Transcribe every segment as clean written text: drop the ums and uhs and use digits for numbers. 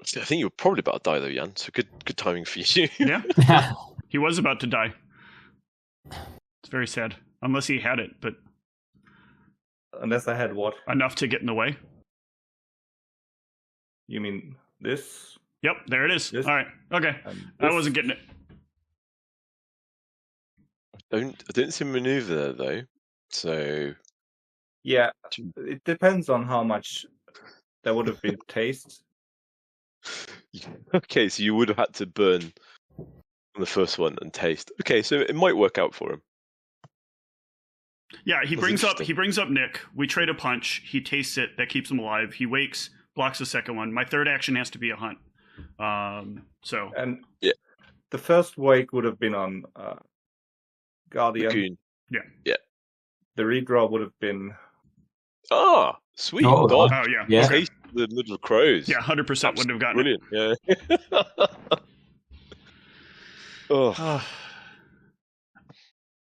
I think you were probably about to die though, Jan. So good timing for you. Yeah, he was about to die. It's very sad, unless he had it, but Unless I had what? enough to get in the way. You mean this? Yep, there it is. This? All right, okay. I wasn't getting it. I don't see a maneuver there though. So yeah, it depends on how much there would have been taste. Okay, so you would have had to burn on the first one and taste. Okay, so it might work out for him. Yeah, he brings up Nick. We trade a punch. He tastes it. That keeps him alive. He wakes, blocks the second one. My third action has to be a hunt. And the first wake would have been on Guardian. Lagoon. Yeah. The redraw would have been. Ah, sweet. Oh yeah. Taste the middle of crows. Yeah, 100% wouldn't have gotten it. Brilliant. Yeah. Oh.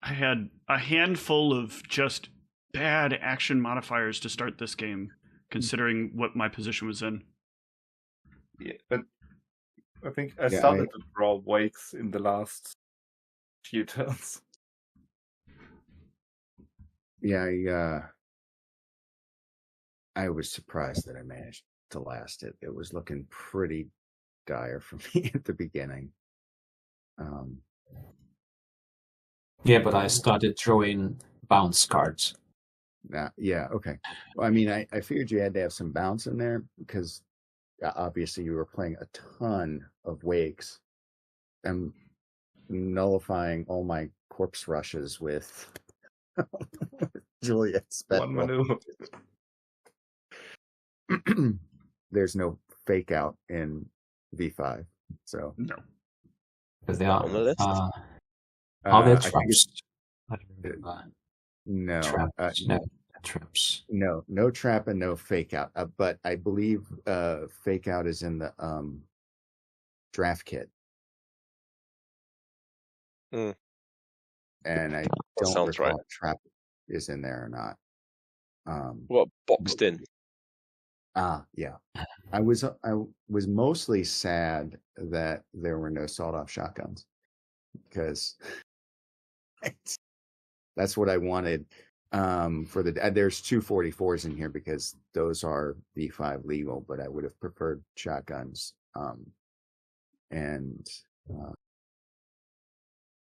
I had a handful of just bad action modifiers to start this game, considering what my position was in. Yeah, but I think I started to draw wakes in the last few turns. Yeah, I was surprised that I managed to last it. It was looking pretty dire for me at the beginning. Yeah, but I started throwing bounce cards. Yeah, okay. Well, I mean, I figured you had to have some bounce in there because obviously you were playing a ton of wakes and nullifying all my corpse rushes with Juliet's one maneuver. There's no fake out in V5, so no. But they are on the list. Are there traps? No. Traps. No trap and no fake out. But I believe fake out is in the draft kit. Mm. And I don't recall if trap is in there or not. What, boxed in? Yeah. I was mostly sad that there were no sawed-off shotguns because that's what I wanted. For there's 244s in here because those are V5 legal, but I would have preferred shotguns.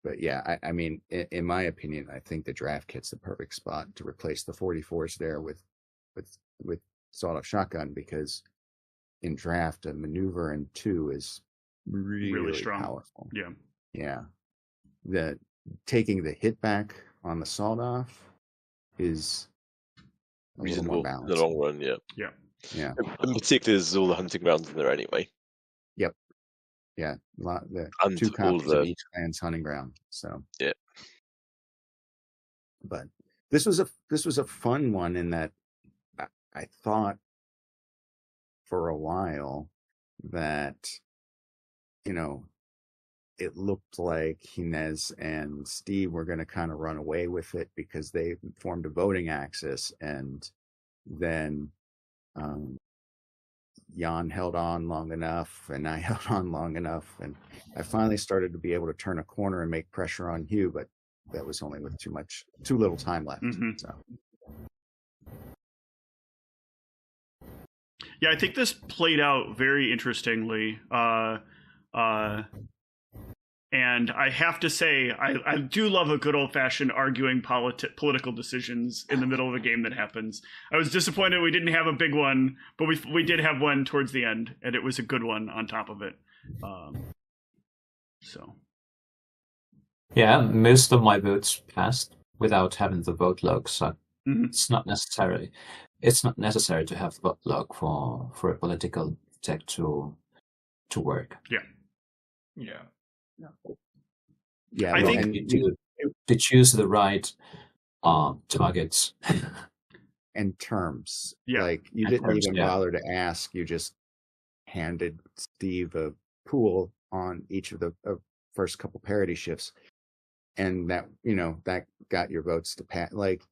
But yeah, I mean, in my opinion, I think the draft kit's the perfect spot to replace the 44s there with sawed-off shotgun because in draft a maneuver in 2 is really strong, powerful. Yeah. The taking the hit back on the sawed-off is reasonable in the long run. Yeah. In particular, there's all the hunting grounds in there anyway. Yep. Yeah, the and 2 copies of each clan's hunting ground. So yeah. But this was a fun one in that I thought for a while that it looked like Inez and Steve were going to kind of run away with it because they formed a voting axis, and then Jan held on long enough, and I held on long enough, and I finally started to be able to turn a corner and make pressure on Hugh, but that was only with too little time left. Mm-hmm. So. Yeah, I think this played out very interestingly. And I have to say, I do love a good old-fashioned arguing political decisions in the middle of a game that happens. I was disappointed we didn't have a big one, but we did have one towards the end, and it was a good one on top of it. Yeah, most of my votes passed without having the vote log, so it's not necessary to have the vote log for a political tech to work. Yeah. Yeah, I think to choose the right targets and terms. Yeah, like you didn't even bother to ask. You just handed Steve a pool on each of the first couple parity shifts, and that that got your votes to pass. Like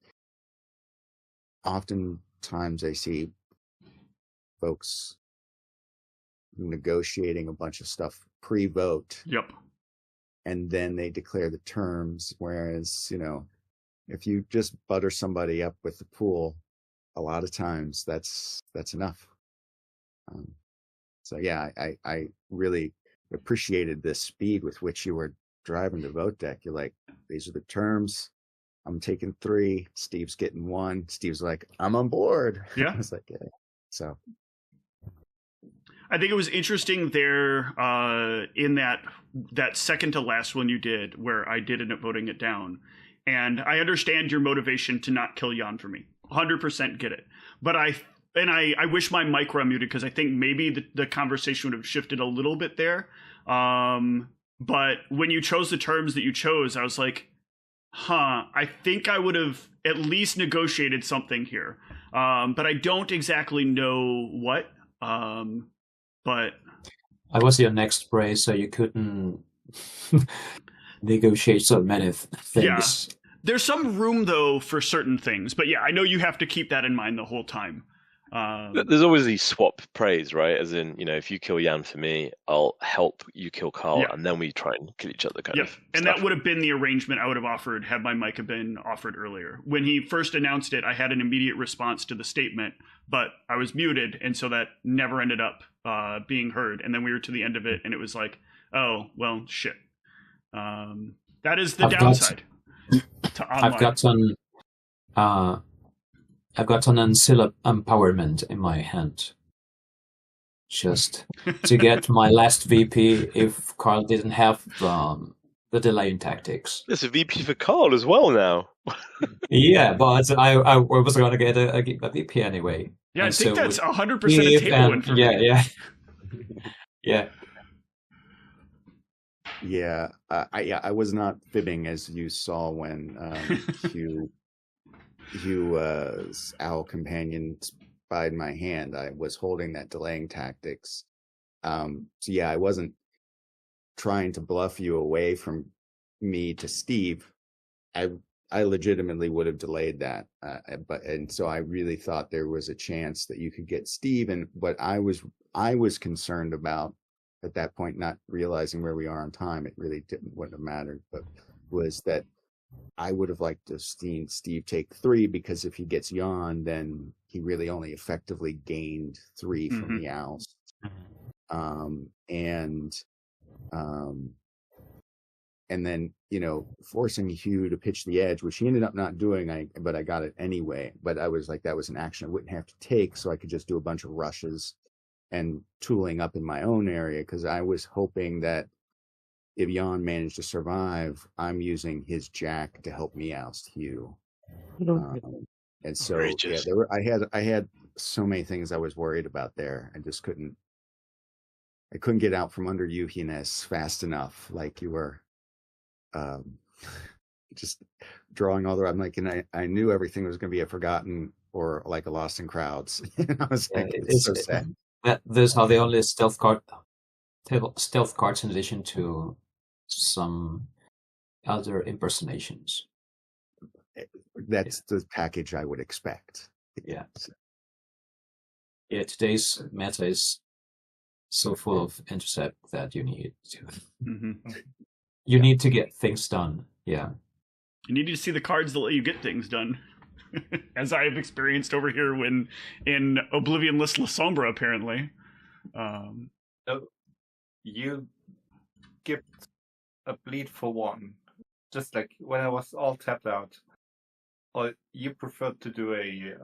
oftentimes I see folks negotiating a bunch of stuff pre-vote. Yep. And then they declare the terms. Whereas, if you just butter somebody up with the pool, a lot of times that's enough. So yeah, I really appreciated the speed with which you were driving the vote deck. You're like, these are the terms. I'm taking 3. Steve's getting 1. Steve's like, I'm on board. Yeah. I was like, yeah. So I think it was interesting there in that second to last one you did, where I did end up voting it down. And I understand your motivation to not kill Jan for me. 100% get it. But I wish my mic were unmuted, because I think maybe the conversation would have shifted a little bit there. But when you chose the terms that you chose, I was like, I think I would have at least negotiated something here. But I don't exactly know what. But I was your next prey, so you couldn't negotiate so many things. Yeah. There's some room, though, for certain things. But yeah, I know you have to keep that in mind the whole time. There's always these swap praise, right? As in, if you kill Jan for me, I'll help you kill Carl, and then we try and kill each other. Kind of and stuff. that would have been the arrangement I would have offered had my mic have been offered earlier. When he first announced it, I had an immediate response to the statement, but I was muted, and so that never ended up being heard. And then we were to the end of it, and it was like, oh, well, shit. That is the downside to online. I've got an Ancilla empowerment in my hand. Just to get my last VP if Carl didn't have the delaying tactics. There's a VP for Carl as well now. Yeah, but I was going to get a VP anyway. Yeah, and I think so that's 100% a table win for me. Yeah. Yeah. yeah, I was not fibbing, as you saw when Hugh's owl companion spied my hand. I was holding that delaying tactics. So yeah, I wasn't trying to bluff you away from me to Steve. I legitimately would have delayed that, and so I really thought there was a chance that you could get Steve. And what I was concerned about at that point, not realizing where we are on time, it really wouldn't have mattered, but was that I would have liked to have seen Steve take 3, because if he gets Jan, then he really only effectively gained 3 from the owls. And then, forcing Hugh to pitch the edge, which he ended up not doing, but I got it anyway. But I was like, that was an action I wouldn't have to take, so I could just do a bunch of rushes and tooling up in my own area, because I was hoping that if Jan managed to survive, I'm using his jack to help me oust Hugh. And so yeah, I had so many things I was worried about there. I just couldn't get out from under you, Hines, fast enough. Like you were just drawing all the. I'm like, and I knew everything was going to be a forgotten or like a lost in crowds. I was like, it's so sad. Those are the only stealth cards in addition to some other impersonations. That's the package I would expect. Yeah. Yeah, today's meta is so full of intercept that you need to get things done. Yeah. You need to see the cards that let you get things done. As I have experienced over here when in Oblivionless La Sombra, apparently. So you skipped a bleed for 1. Just like when I was all tapped out. Or you preferred to do a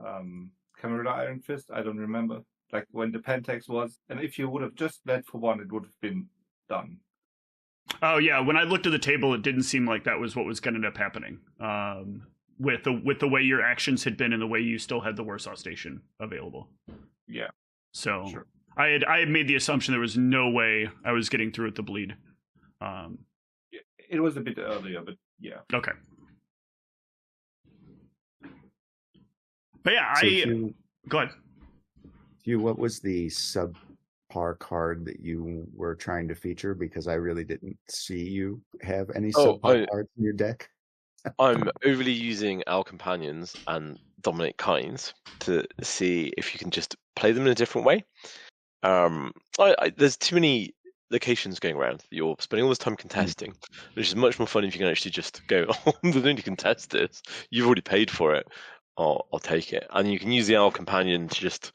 Camarilla Iron Fist? I don't remember. Like when the Pentax was. And if you would have just bled for 1, it would have been done. Oh, yeah. When I looked at the table, it didn't seem like that was what was going to end up happening. With the way your actions had been and the way you still had the Warsaw Station available. Yeah. So sure. I had made the assumption there was no way I was getting through with the bleed. It was a bit earlier, but yeah. Okay. But yeah, So go ahead. Hugh, what was the subpar card that you were trying to feature? Because I really didn't see you have any subpar cards in your deck. I'm overly using Owl Companions and Dominate Kinds to see if you can just play them in a different way. there's too many locations going around that you're spending all this time contesting, which is much more fun if you can actually just go, oh, there's no need to contest this. You've already paid for it. I'll take it. And you can use the Owl Companion to just,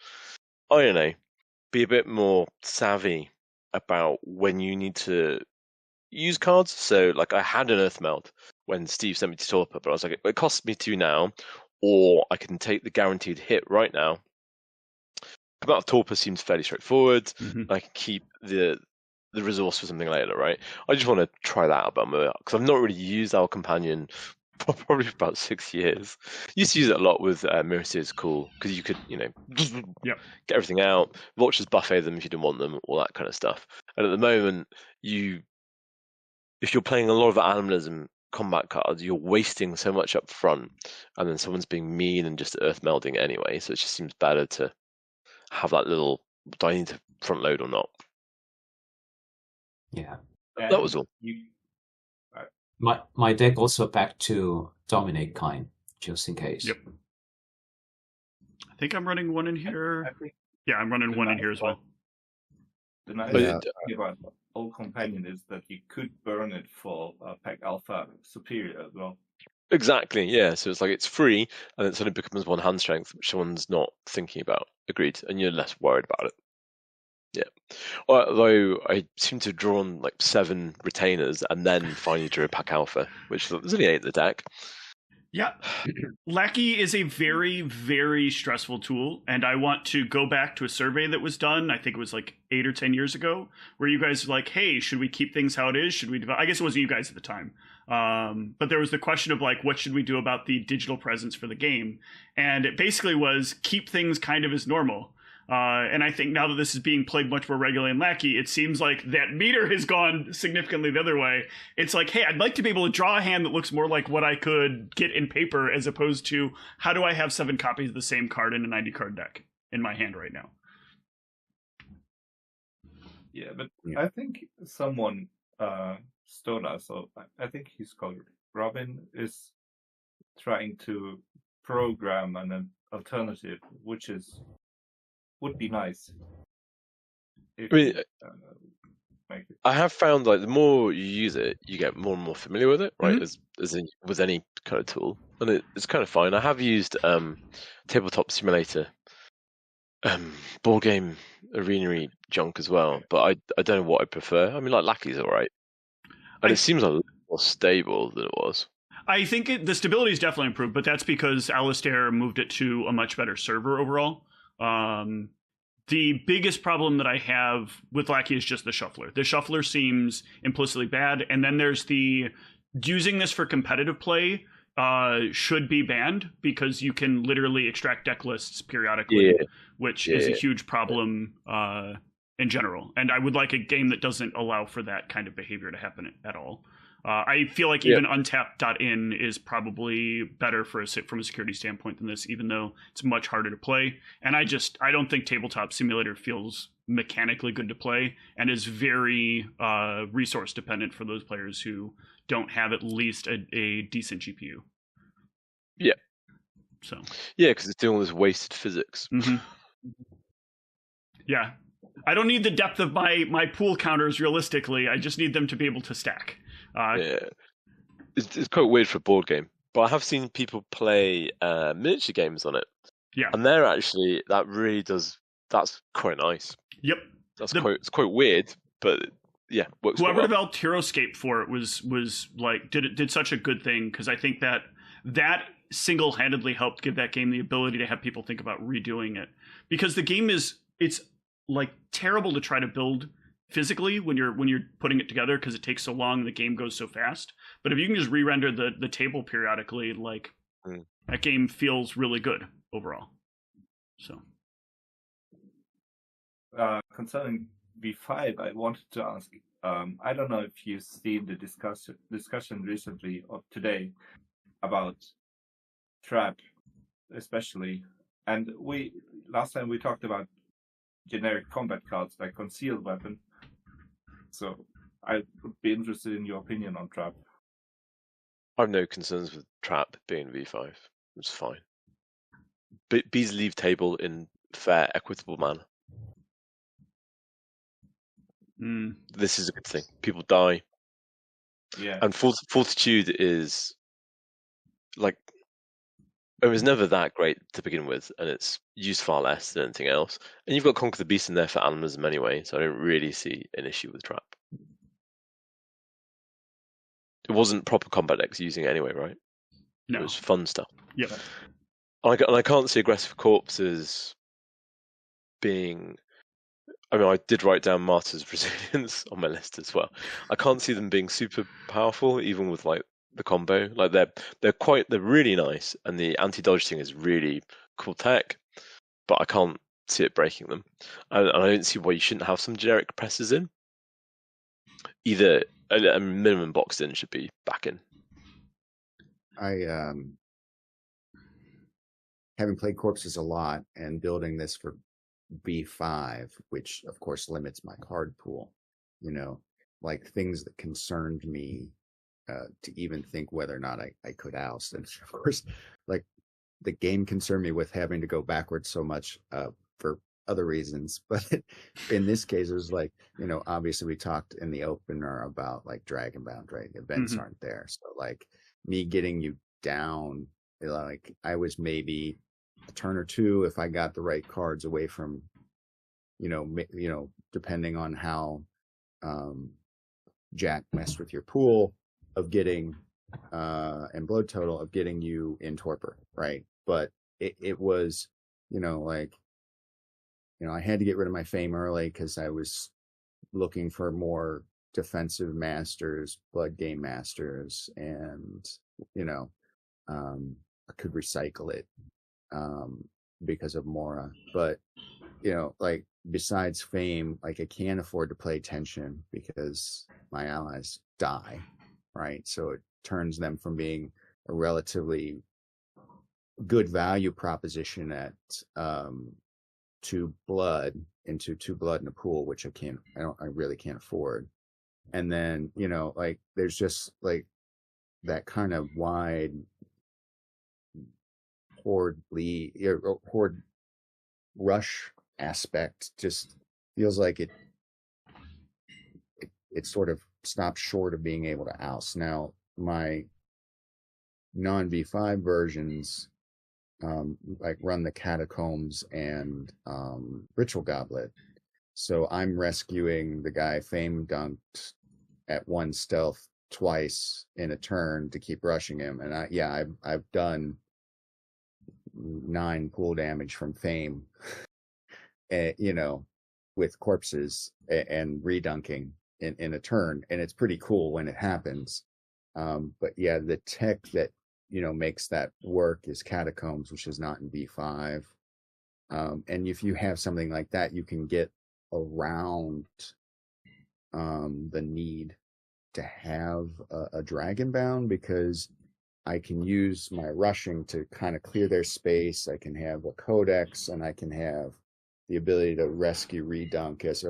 I don't know, be a bit more savvy about when you need to use cards. So, like, I had an Earth Meld when Steve sent me to Torpor, but I was like, it costs me 2 now, or I can take the guaranteed hit right now. Come out of Torpor seems fairly straightforward. I can keep the resource for something later, right? I just want to try that out because I've not really used Our Companion for probably about 6 years. Used to use it a lot with Mirror's Cool because you could, get everything out. Vultures buffet them if you didn't want them, all that kind of stuff. And at the moment, if you're playing a lot of animalism combat cards, you're wasting so much up front, and then someone's being mean and just earth melding anyway. So it just seems better to have that little, do I need to front load or not? Yeah. That was all. My deck also back to Dominate kind, just in case. Yep. I think I'm running one in here. Yeah, I'm running one in here as well. The nice thing about Old Companion is that you could burn it for Pack Alpha Superior as well. Exactly, yeah. So it's like it's free, and it suddenly becomes 1 hand strength, which someone's not thinking about. Agreed, and you're less worried about it. Yeah. Although I seem to have drawn like 7 retainers, and then finally drew a Pack Alpha, which there's only 8 in the deck. Yeah. Lackey is a very, very stressful tool, and I want to go back to a survey that was done, I think it was like 8 or 10 years ago, where you guys were like, hey, should we keep things how it is? Should we I guess it wasn't you guys at the time. But there was the question of like, what should we do about the digital presence for the game? And it basically was keep things kind of as normal. And I think now that this is being played much more regularly in Lackey, it seems like that meter has gone significantly the other way. It's like, hey, I'd like to be able to draw a hand that looks more like what I could get in paper, as opposed to how do I have 7 copies of the same card in a 90 card deck in my hand right now? Yeah, but I think someone stole us. So I think he's called Robin, is trying to program an alternative, which would be nice. I have found like the more you use it, you get more and more familiar with it, right? Mm-hmm. As in with any kind of tool, and it's kind of fine. I have used Tabletop Simulator, board game arena junk as well, but I don't know what I prefer. I mean, like Lackey's all right, and it seems a lot more stable than it was. I think the stability is definitely improved, but that's because Alistair moved it to a much better server overall. The biggest problem that I have with Lackey is just the shuffler. The shuffler seems implicitly bad, and then there's using this for competitive play should be banned because you can literally extract deck lists periodically, which is a huge problem in general. And I would like a game that doesn't allow for that kind of behavior to happen at all. I feel like even untapped.in is probably better from a security standpoint than this, even though it's much harder to play. And I don't think Tabletop Simulator feels mechanically good to play and is very resource dependent for those players who don't have at least a decent GPU. Yeah. So. Yeah, because it's doing all this wasted physics. Mm-hmm. Yeah. I don't need the depth of my pool counters realistically. I just need them to be able to stack. It's quite weird for a board game, but I have seen people play miniature games on it. Yeah, and they're actually that's quite nice. Yep, it's quite weird, but yeah, works. Whoever developed Heroescape for it was like did such a good thing, because I think that single-handedly helped give that game the ability to have people think about redoing it, because the game it's like terrible to try to build physically when you're putting it together, because it takes so long and the game goes so fast. But if you can just re-render the table periodically, like that game feels really good overall. So concerning V5, I wanted to ask, I don't know if you've seen the discussion recently or today about trap especially, and last time we talked about generic combat cards like concealed weapon. So I would be interested in your opinion on trap. I have no concerns with trap being V5. It's fine. Bees leave table in fair, equitable manner. This is a good thing. People die. Yeah. And Fortitude is like, it was never that great to begin with, and it's used far less than anything else. And you've got Conquer the Beast in there for animalism anyway, so I don't really see an issue with Trap. It wasn't proper combat decks using it anyway, right? No. It was fun stuff. Yep. And I can't see aggressive corpses being. I mean, I did write down Martyr's Resilience on my list as well. I can't see them being super powerful, even with like the combo. Like they're really nice, and the anti-dodge thing is really cool tech, but I can't see it breaking them. And I don't see why you shouldn't have some generic presses in. Either a minimum boxed in should be back in. I having played corpses a lot and building this for B5, which of course limits my card pool, you know, like things that concerned me to even think whether or not I could oust. And of course, like the game concerned me with having to go backwards so much for other reasons. But in this case, it was like, you know, obviously we talked in the opener about like Dragonbound, right? Events aren't there. So like me getting you down, like I was maybe a turn or two if I got the right cards away from, you know, depending on how Jack messed with your pool of getting and blood total of getting you in torpor, right? But it was, you know, like, you know, I had to get rid of my fame early because I was looking for more defensive masters, blood game masters, and you know, I could recycle it because of Mora. But you know, like besides fame, like I can't afford to play tension because my allies die, right? So it turns them from being a relatively good value proposition at 2 blood into 2 blood in a pool, which I really can't afford. And then, you know, like there's just like that kind of wide horde rush aspect just feels like it sort of stops short of being able to oust. Now, my non-V5 versions like run the Catacombs and Ritual Goblet. So I'm rescuing the guy Fame dunked at 1 stealth twice in a turn to keep rushing him. And I've done 9 pool damage from Fame, you know, with corpses and redunking in a turn. And it's pretty cool when it happens. But yeah, the tech that, you know, makes that work is Catacombs, which is not in V5. And if you have something like that, you can get around the need to have a Dragonbound because I can use my rushing to kind of clear their space. I can have a Codex, and I can have the ability to rescue redunk as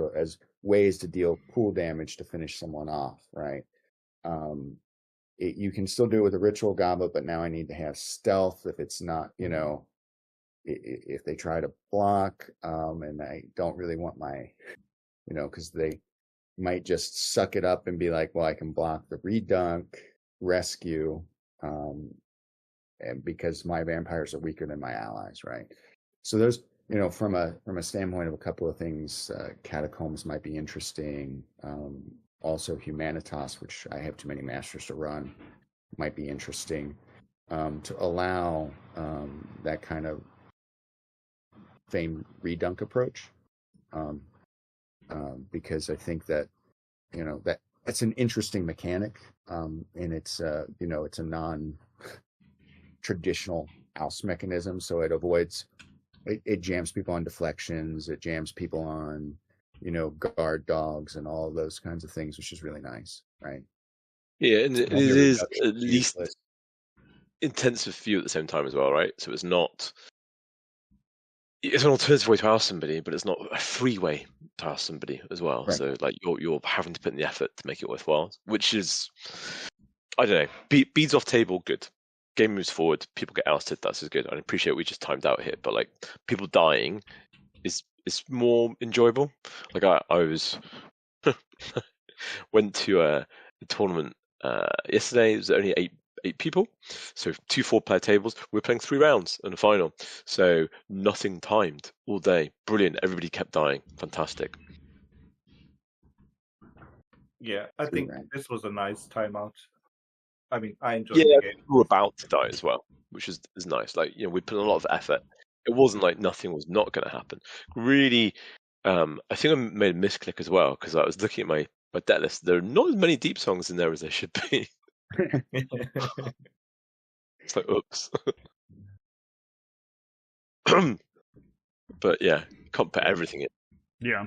ways to deal pool damage to finish someone off, right? You can still do it with a Ritual Goblet, but now I need to have stealth if it's not, you know, if they try to block, and I don't really want my, you know, because they might just suck it up and be like, well, I can block the redunk, rescue, and because my vampires are weaker than my allies, right? So there's, you know, from a standpoint of a couple of things, Catacombs might be interesting. Also, Humanitas, which I have too many masters to run, might be interesting to allow that kind of Fame redunk approach, because I think that, you know, that's an interesting mechanic, and it's you know, it's a non-traditional oust mechanism, so it avoids it jams people on deflections, it jams people on, you know, guard dogs and all of those kinds of things, which is really nice, right? Yeah, and it is at least intensive for you at the same time as well, right? So it's not. It's an alternative way to oust somebody, but it's not a free way to oust somebody as well. Right. So like you're having to put in the effort to make it worthwhile, which is, I don't know, beads off table, good. Game moves forward, people get ousted, that's as good. I appreciate we just timed out here, but like people dying is more enjoyable. Like I was Went to a tournament yesterday. It was only eight people, so 2 4-player tables. We were playing 3 rounds in the final, so nothing timed all day. Brilliant. Everybody kept dying. Fantastic. Yeah, I Two think rounds. this was a nice timeout. I mean, I enjoyed Yeah, the game. we were about to die as well, which is nice. Like, we put in a lot of effort. It wasn't like nothing was not going to happen. Really, I think I made a misclick as well, because I was looking at my deck list. There are not as many deep songs in there as there should be. It's like, oops. But yeah, can't put everything in. Yeah.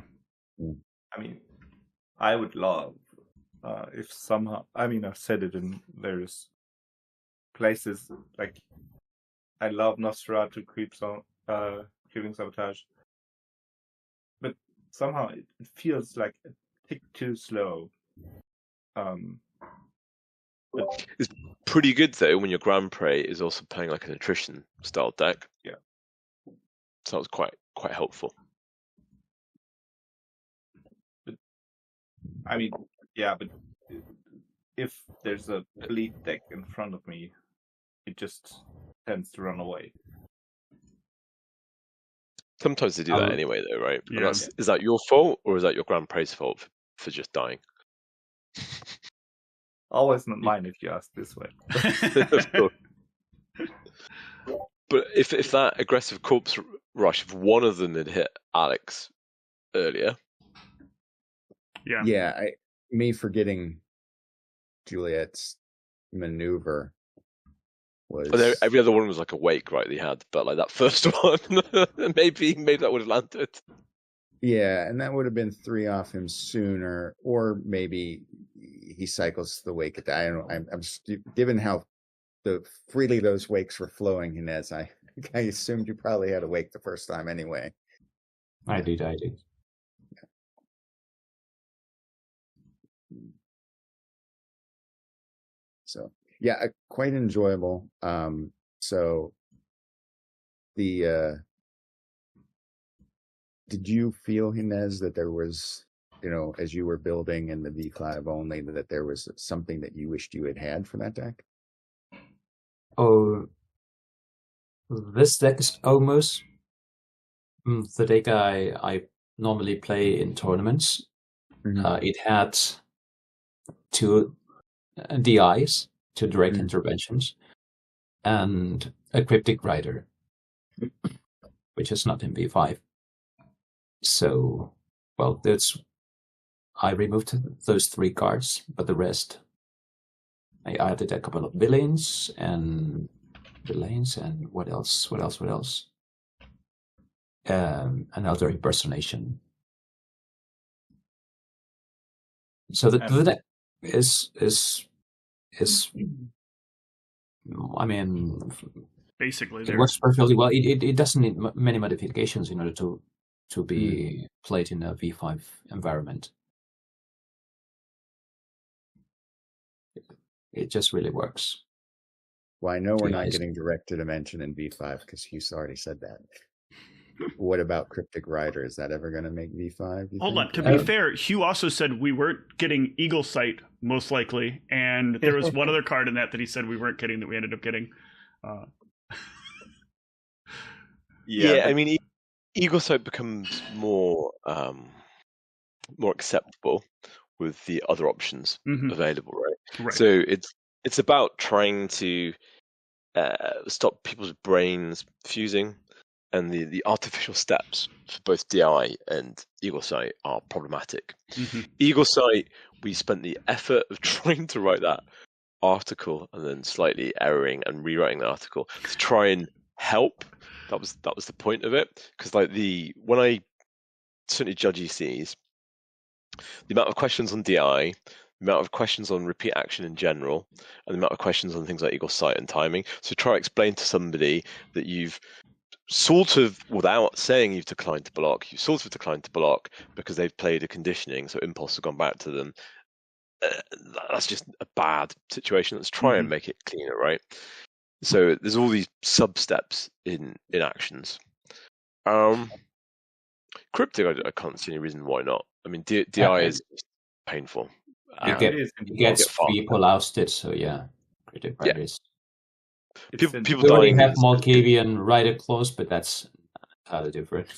I mean, I would love if somehow. I mean, I've said it in various places. Like, I love Nosferatu Creeping Sabotage, but somehow it feels like a tick too slow. It's pretty good though when your Grand Prix is also playing like an attrition style deck. Yeah. So that was quite helpful. I mean, yeah, but if there's a bleed deck in front of me, it just tends to run away. Sometimes they do that anyway, though, right? Yeah. Is that your fault, or is that your Grand Prix's fault for just dying? Always not mine if you ask this way. Of course. But if that aggressive corpse rush, if one of them had hit Alex earlier, Yeah. Me forgetting Juliet's maneuver was. Every other one was like a wake, right? They had, but like that first one, maybe that would have landed. Yeah, and that would have been 3 off him sooner, or maybe he cycles the wake at that. I don't know. I'm just, given how freely those wakes were flowing, Inez, I assumed you probably had a wake the first time anyway. I did. So yeah, quite enjoyable. So did you feel, Inez, that there was, as you were building in the V5 only, that there was something that you wished you had for that deck? Oh, this deck is almost the deck I normally play in tournaments. Mm-hmm. It had 2 DIs, 2 direct interventions, and a Cryptic Rider, which is not in V5. So, well, I removed those 3 cards, but the rest, I added a couple of villains and what else? Another impersonation. So the deck is I mean, basically it works perfectly well. It doesn't need many modifications in order to be played in a V5 environment. It just really works. Well, I know we're not getting direct to dimension in V5 because Hughes already said that. What about Cryptic Rider? Is that ever going to make V5? Hold on. To be fair, Hugh also said we weren't getting Eagle Sight, most likely. And there was one other card in that he said we weren't getting that we ended up getting. Yeah, I mean, Eagle Sight becomes more acceptable with the other options available, right? So it's about trying to stop people's brains fusing, and the artificial steps for both DI and Eagle Sight are problematic. Eagle Sight, we spent the effort of trying to write that article and then slightly erroring and rewriting the article to try and help. That was the point of it, because when I certainly judge ECs, the amount of questions on DI, the amount of questions on repeat action in general, and the amount of questions on things like Eagle Sight and timing. So try to explain to somebody that you've sort of, without saying you've declined to block, you sort of declined to block because they've played a conditioning, so impulse has gone back to them. That's just a bad situation. Let's try and make it cleaner, right? So there's all these sub-steps in actions. Cryptic, I can't see any reason why not. I mean, DI is painful. You It get is. you get get far. people ousted, so yeah, critic Yeah. writers. It's People We already dying. have is- Malkavian writer clause, but that's entirely different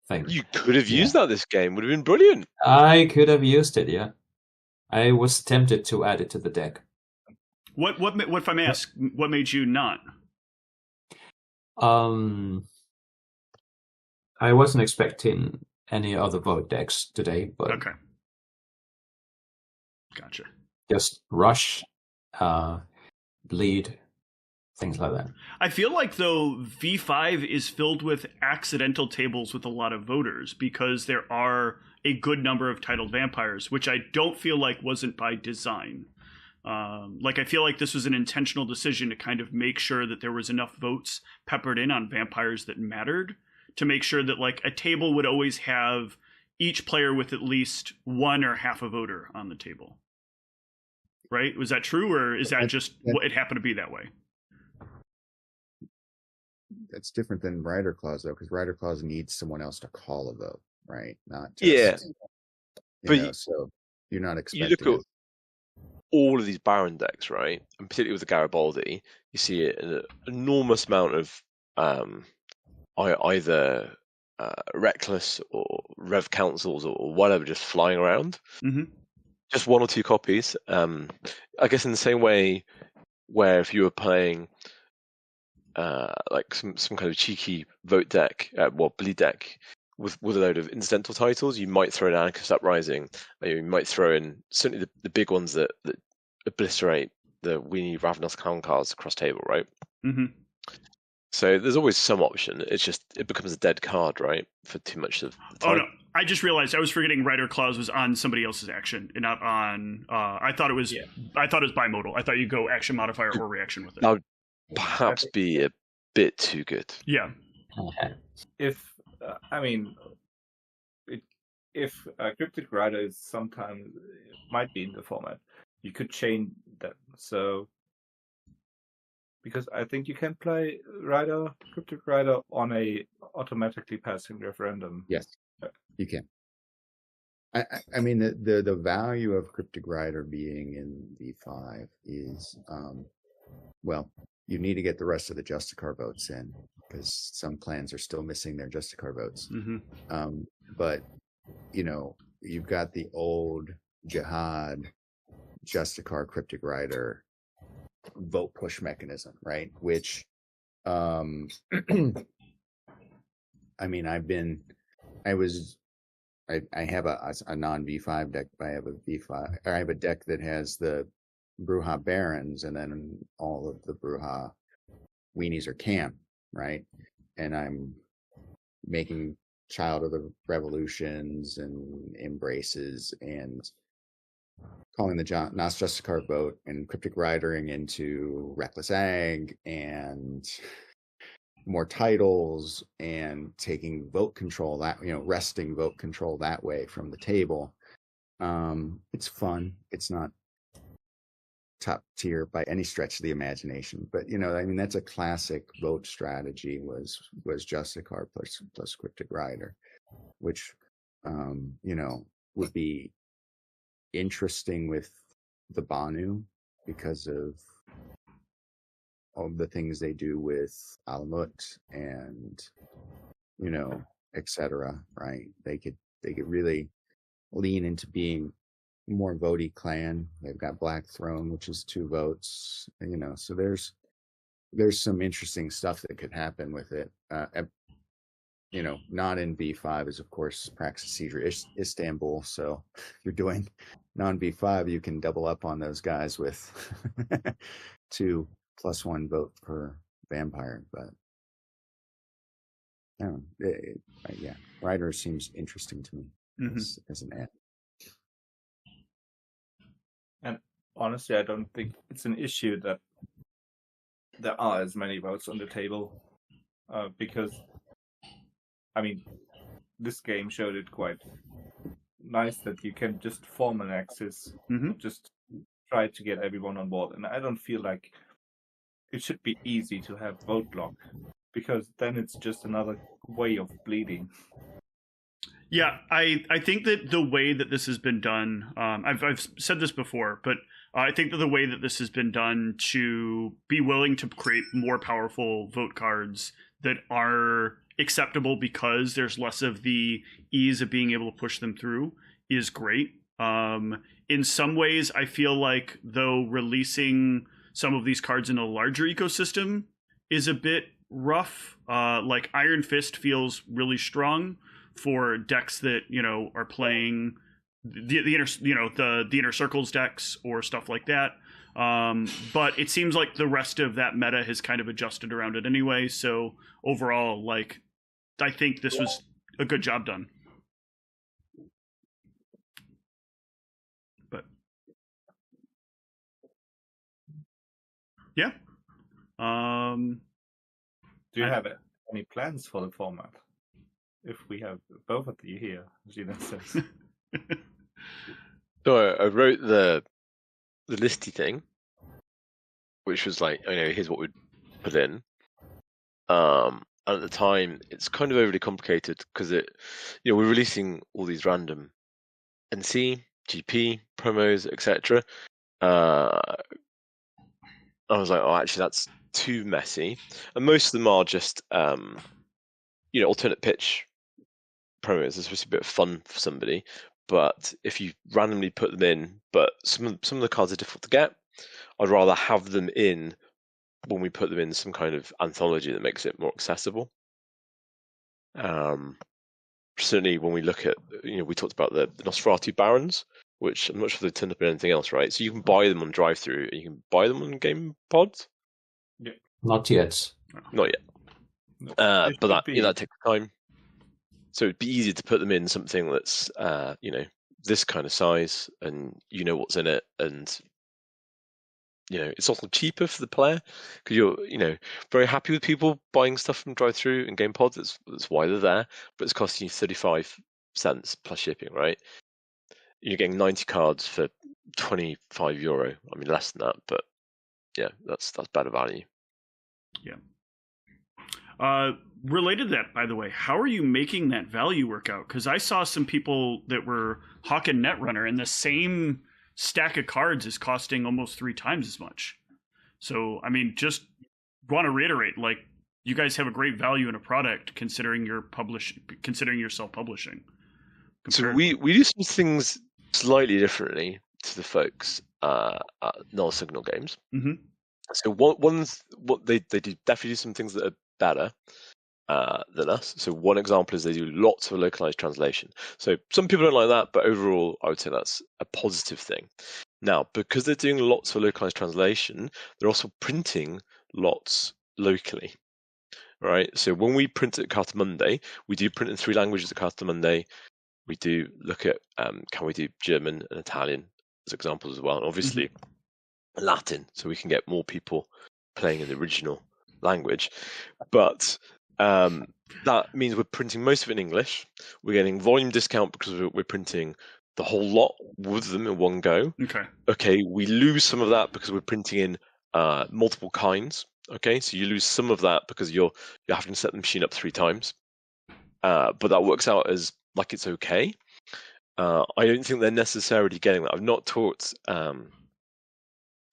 thing. You could have Yeah. used that this game. Would have been brilliant. I could have used it, yeah. I was tempted to add it to the deck. What if I may ask, what made you not? I wasn't expecting any other vote decks today, but Okay. Gotcha. just rush, bleed, things like that. I feel like, though, V5 is filled with accidental tables with a lot of voters because there are a good number of titled vampires, which I don't feel like wasn't by design. Like, I feel like this was an intentional decision to kind of make sure that there was enough votes peppered in on vampires that mattered, to make sure that, like, a table would always have each player with at least one or half a voter on the table. Right? Was that true, or is that just it happened to be that way? That's different than Rider Clause, though, because Rider Clause needs someone else to call a vote, right? Not just, Yeah. But so you're not You expecting look at all of these Baron decks, right? And particularly with the Garibaldi, you see an enormous amount of either Reckless or Rev Councils or whatever just flying around. Mm-hmm. Just one or two copies. I guess in the same way where if you were playing like some kind of cheeky vote deck, bleed deck with a load of incidental titles, you might throw in Anarchist Uprising. You might throw in certainly the big ones that obliterate the Weenie Ravenous Clown cards across table, right? Mm-hmm. So there's always some option. It's just it becomes a dead card, right? For too much of the time. Oh no! I just realized I was forgetting Rider Clause was on somebody else's action and not on. I thought it was. Yeah. I thought it was bimodal. I thought you go action modifier or reaction with it. That would perhaps be a bit too good. Yeah. If if Cryptic Rider is sometimes might be in the format, you could chain them. So because I think you can play Cryptic Rider on a automatically passing referendum. Yes, you can. I mean, the value of Cryptic Rider being in V5 is, well, you need to get the rest of the Justicar votes in because some clans are still missing their Justicar votes. Mm-hmm. But, you've got the old Jihad Justicar Cryptic Rider vote push mechanism, right? Which, I mean, I have a non V5 deck, but I have a deck that has the Brujah Barons and then all of the Brujah weenies are camp, right? And I'm making Child of the Revolutions and Embraces and calling the Nas Justicar vote and Cryptic Ridering into Reckless Ag and more titles and taking vote control wresting vote control that way from the table. It's fun. It's not top tier by any stretch of the imagination, but I mean that's a classic vote strategy was Justicar plus Cryptic Rider, which would be interesting with the Banu because of all the things they do with Alamut and etc. Right? They could really lean into being more votey clan. They've got Black Throne, which is 2 votes. So there's some interesting stuff that could happen with it. Not in V5 is of course Praxis Cedra Istanbul. So if you're doing non V5, you can double up on those guys with 2 +1 vote per vampire. But yeah, Rider seems interesting to me as an ad. And honestly, I don't think it's an issue that there are as many votes on the table, because, I mean, this game showed it quite nice that you can just form an axis, just try to get everyone on board. And I don't feel like it should be easy to have vote lock, because then it's just another way of bleeding. Yeah, I think that the way that this has been done, I've said this before, but I think that the way that this has been done to be willing to create more powerful vote cards that are acceptable because there's less of the ease of being able to push them through is great. In some ways, I feel like though releasing some of these cards in a larger ecosystem is a bit rough. Like Iron Fist feels really strong for decks that are playing the inner the inner circles decks or stuff like that. But it seems like the rest of that meta has kind of adjusted around it anyway. So overall, like I think this was a good job done. But yeah. Do you have any plans for the format? If we have both of you here, Gina says. So I wrote the listy thing, which was like, here's what we'd put in. And at the time, it's kind of overly complicated because we're releasing all these random NC, GP promos, etc. I was like, oh, actually, that's too messy, and most of them are just alternate pitch promos. It's supposed to be a bit of fun for somebody, but if you randomly put them in, but some of the cards are difficult to get, I'd rather have them in when we put them in some kind of anthology that makes it more accessible. Certainly when we look at, we talked about the Nosferatu Barons, which I'm not sure if they turned up in anything else, right? So you can buy them on drive-through, and you can buy them on Game Pods. Yeah. Not yet. Not yet. No. But that takes time. So it'd be easier to put them in something that's, this kind of size, and what's in it, and it's also cheaper for the player because you're, very happy with people buying stuff from drive-through and game pods. That's why they're there, but it's costing you 35 cents plus shipping, right? You're getting 90 cards for €25. I mean, less than that, but yeah, that's better value. Yeah. Related to that, by the way, how are you making that value work out? Because I saw some people that were hawking Netrunner, and the same stack of cards is costing almost 3 times as much. So, I mean, just want to reiterate, like, you guys have a great value in a product considering you're self-publishing. So we do some things slightly differently to the folks at Null Signal Games. Mm-hmm. So what they do definitely do some things that are better than us. So one example is they do lots of localized translation. So some people don't like that, but overall, I would say that's a positive thing. Now, because they're doing lots of localized translation, they're also printing lots locally, right? So when we print at Cartamundi, we do print in 3 languages at Cartamundi. We do look at can we do German and Italian as examples as well, and obviously Latin, so we can get more people playing in the original language. But that means we're printing most of it in English. We're getting volume discount because we're printing the whole lot with them in one go. Okay, we lose some of that because we're printing in multiple kinds. Okay, so you lose some of that because you're having to set the machine up 3 times. But that works out as like it's okay. I don't think they're necessarily getting that. I've not talked.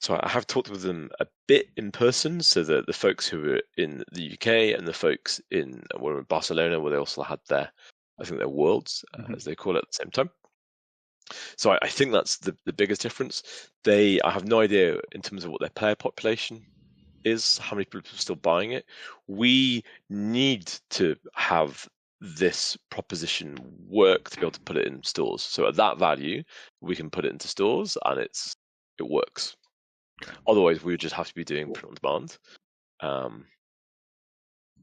So I have talked with them a bit in person. So the folks who were in the UK and the folks were in Barcelona, where they also had their worlds, as they call it, at the same time. So I think that's the biggest difference. I have no idea in terms of what their player population is, how many people are still buying it. We need to have this proposition work to be able to put it in stores. So at that value, we can put it into stores, and it works. Otherwise, we would just have to be doing print on demand.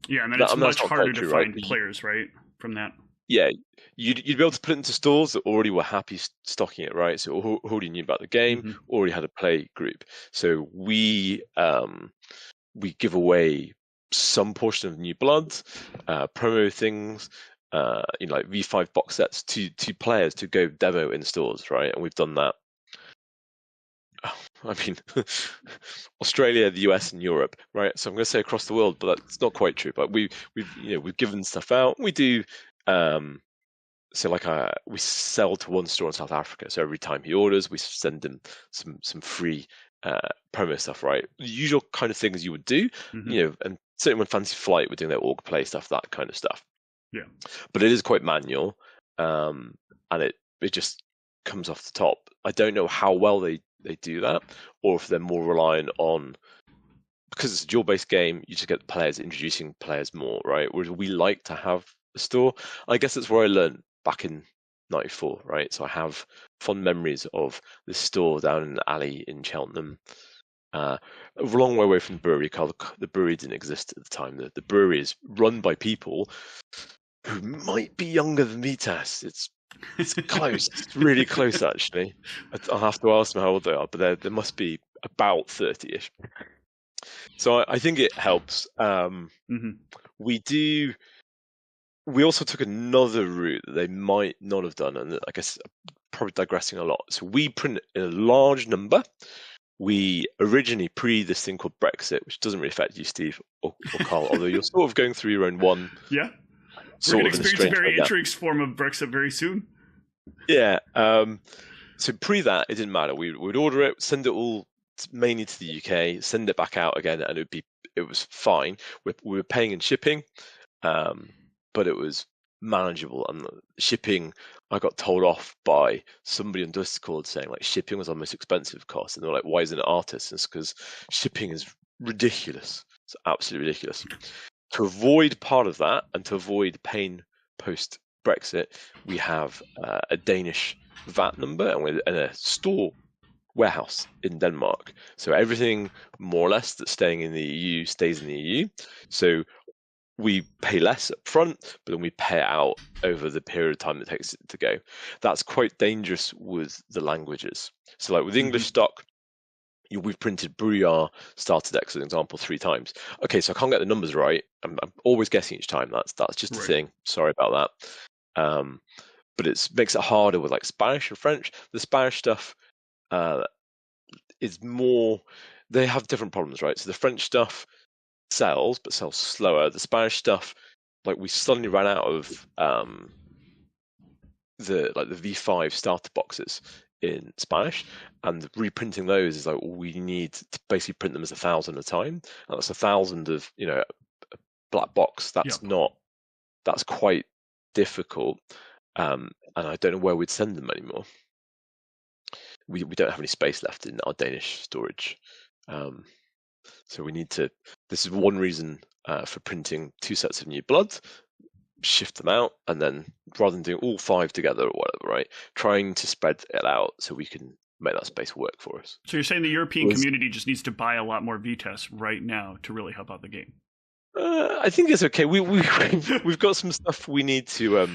Yeah, and then it's much harder to find players, right, from that. Yeah, you'd be able to put it into stores that already were happy stocking it, right? So already knew about the game, already had a play group. So we give away some portion of new blood, promo things, like V5 box sets to players to go demo in stores, right? And we've done that. I mean, Australia, the US, and Europe, right? So I'm going to say across the world, but that's not quite true. But we've given stuff out. We do So like we sell to one store in South Africa. So every time he orders, we send him some free promo stuff, right? The usual kind of things you would do, and certainly when Fantasy Flight were doing their org play stuff, that kind of stuff. Yeah. But it is quite manual, and it just comes off the top. I don't know how well they do that, or if they're more reliant on, because it's a duel-based game, you just get the players introducing players more, right? Whereas we like to have a store. I guess that's where I learned back in '94, right? So I have fond memories of this store down in the alley in Cheltenham, a long way away from the brewery. The brewery didn't exist at the time. The brewery is run by people who might be younger than VTES. It's close. It's really close, actually. I'll have to ask them how old they are, but they must be about 30-ish. So I think it helps. We also took another route that they might not have done, and I guess probably digressing a lot. So we print in a large number. We originally this thing called Brexit, which doesn't really affect you, Steve or Carl, although you're sort of going through your own one. Yeah. We're going to experience a very interesting form of Brexit very soon. Yeah. So that, it didn't matter. We would order it, send it all mainly to the UK, send it back out again, and it was fine. We were paying in shipping, but it was manageable. And shipping, I got told off by somebody on Discord saying like shipping was our most expensive cost, and they were like, "Why isn't it artists?" And it's because shipping is ridiculous. It's absolutely ridiculous. To avoid part of that and to avoid pain post Brexit, we have a Danish VAT number and a store warehouse in Denmark. So everything more or less that's staying in the EU stays in the EU. So we pay less up front, but then we pay it out over the period of time it takes it to go. That's quite dangerous with the languages. So like with English stock, we've printed Brouillard starter decks, as an example, 3 times. Okay, so I can't get the numbers right. I'm always guessing each time. That's just a thing. Sorry about that. But it makes it harder with like Spanish and French. The Spanish stuff is more. They have different problems, right? So the French stuff sells, but sells slower. The Spanish stuff, like we suddenly ran out of the V5 starter boxes in Spanish, and reprinting those is like we need to basically print them as 1,000 a time, and that's 1,000 of a black box. That's quite difficult, and I don't know where we'd send them anymore. We don't have any space left in our Danish storage, so we need to. This is one reason for printing 2 sets of new blood. Shift them out, and then rather than doing all 5 together or whatever, right, trying to spread it out so we can make that space work for us. So you're saying the European community just needs to buy a lot more VTES right now to really help out the game? I think it's okay. We've got some stuff we need to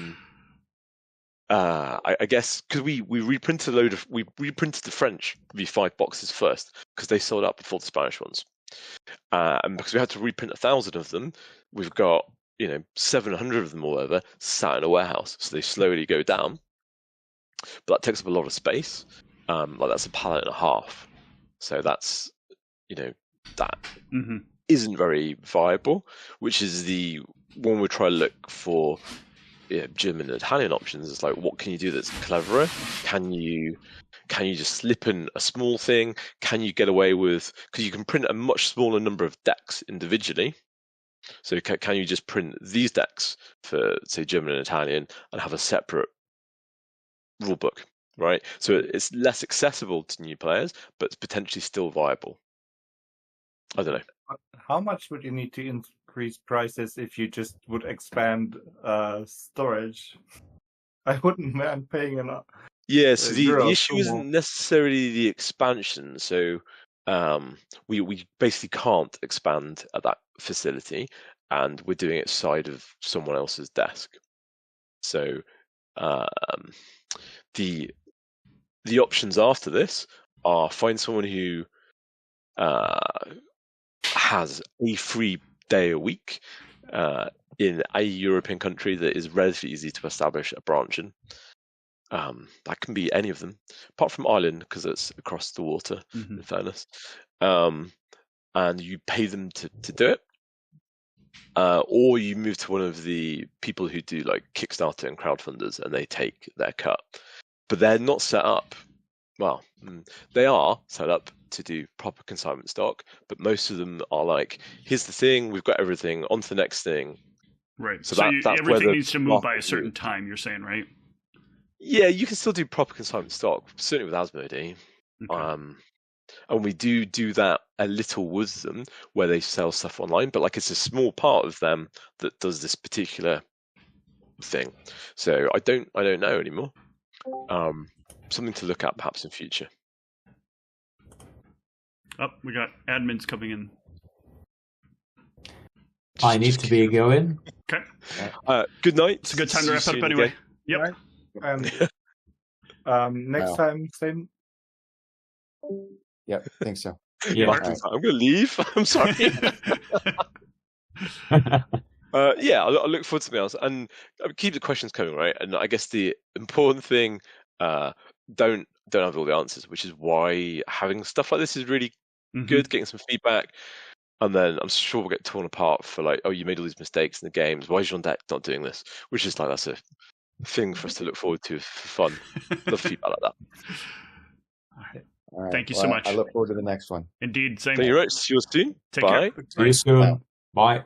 I guess because we reprinted we reprinted the French V5 boxes first because they sold out before the Spanish ones, and because we had to reprint 1,000 of them, we've got 700 of them or whatever sat in a warehouse, so they slowly go down, but that takes up a lot of space. Like that's a pallet and a half, so that's that isn't very viable, which is the one we try to look for. German and Italian options. It's like, what can you do that's cleverer? Can you just slip in a small thing? Can you get away with, because you can print a much smaller number of decks individually. So can you just print these decks for, say, German and Italian and have a separate rule book, right? So it's less accessible to new players, but it's potentially still viable. I don't know. How much would you need to increase prices if you just would expand storage? I wouldn't mind paying enough. Yeah, so the issue isn't necessarily the expansion. So we basically can't expand at that facility, and we're doing it side of someone else's desk. So the options after this are find someone who has a free day a week in a European country that is relatively easy to establish a branch in. That can be any of them, apart from Ireland, because it's across the water, in fairness. And you pay them to do it. or you move to one of the people who do like Kickstarter and crowdfunders, and they take their cut. But they're not set up. Well, they are set up to do proper consignment stock, but most of them are like, here's the thing, we've got everything, on to the next thing. Right. So that's everything needs to move by a certain time, you're saying, right? Yeah, you can still do proper consignment stock, certainly with Asmodee. Okay. And we do that a little with them, where they sell stuff online, but like it's a small part of them that does this particular thing. So I don't know anymore. Something to look at perhaps in future. Oh, we got admins coming in. I need to be going. Okay. Good night. It's a good time to wrap up anyway. Yep. Next time, same. Yep, I think so. Yeah. Right. I'm going to leave. I'm sorry. Yeah, I look forward to something else, and keep the questions coming, right? And I guess the important thing, don't have all the answers, which is why having stuff like this is really good. Getting some feedback, and then I'm sure we'll get torn apart for like, oh, you made all these mistakes in the games. Why is your deck not doing this? Which is like, that's a thing for us to look forward to for fun. Love feedback like that. All right. Thank you so much. I look forward to the next one. Indeed, same. Thank you very much. See you soon. Take Bye. care. See you soon. Bye.